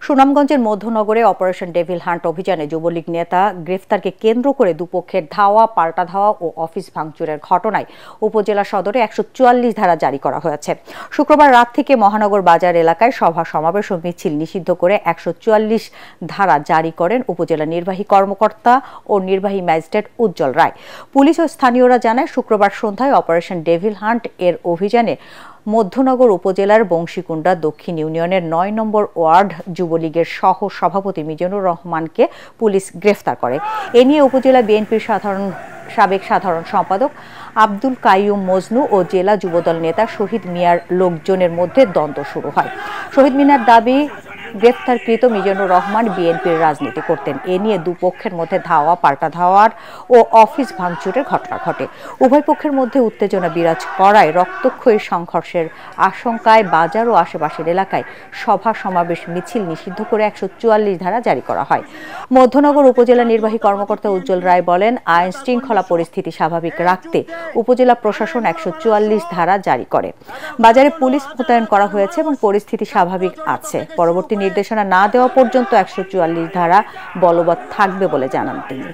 সুনামগঞ্জের মধ্যনগরে operation devil hunt অভিযানে যুবলীগ নেতা গ্রেফতারকে কেন্দ্র করে দুপক্ষের ধাওয়া পাল্টা ধাওয়া ও অফিস ভাঙচুরের ঘটনায় উপজেলা সদরে 144 ধারা জারি করা হয়েছে। শুক্রবার রাত থেকে মহানগর বাজার এলাকায় সভা সমাবেশ ও মিছিল নিষিদ্ধ করে 144 ধারা জারি করেন উপজেলা নির্বাহী কর্মকর্তা ও নির্বাহী ম্যাজিস্ট্রেট উজ্জ্বল রায়। পুলিশ ও স্থানীয়রা জানায় শুক্রবার সন্ধ্যায় অপারেশন ডেভিল হান্ট এর অভিযানে মধ্যনগর উপজেলার বংশীকুণ্ডা দক্ষিণ ইউনিয়নের ৯ নম্বর ওয়ার্ড যুবলীগের সহ সভাপতি মিজানুর রহমানকে পুলিশ গ্রেফতার করে। এ নিয়ে উপজেলা বিএনপির সাবেক সাধারণ সম্পাদক আব্দুল কাইয়ুম মজনু ও জেলা যুবদল নেতা শহীদ মিয়ার লোকজনের মধ্যে দ্বন্দ্ব শুরু হয়। শহীদ মিনার দাবি, গ্রেফতারকৃত মিজানুর রহমান বিএনপির রাজনীতি করতেন। এ নিয়ে দুপক্ষের মধ্যে ধাওয়া পাল্টা ধাওয়ার ও অফিস ভাঙচুরের ঘটনা ঘটে। উভয় পক্ষের মধ্যে উত্তেজনা বিরাজ করায় রক্তক্ষয়ী সংঘর্ষের আশঙ্কায় বাজার ও আশেপাশের এলাকায় সভা সমাবেশ মিছিল নিষিদ্ধ করে 144 ধারা জারি করা হয়। মধ্যনগর উপজেলা নির্বাহী কর্মকর্তা উজ্জ্বল রায় বলেন, আইন শৃঙ্খলা পরিস্থিতি স্বাভাবিক রাখতে উপজেলা প্রশাসন 144 ধারা জারি করে। বাজারে পুলিশ মোতায়েন করা হয়েছে এবং পরিস্থিতি স্বাভাবিক আছে। পরবর্তী নির্দেশনা না দেওয়া পর্যন্ত 144 ধারা বলবৎ থাকবে বলে জানান তিনি।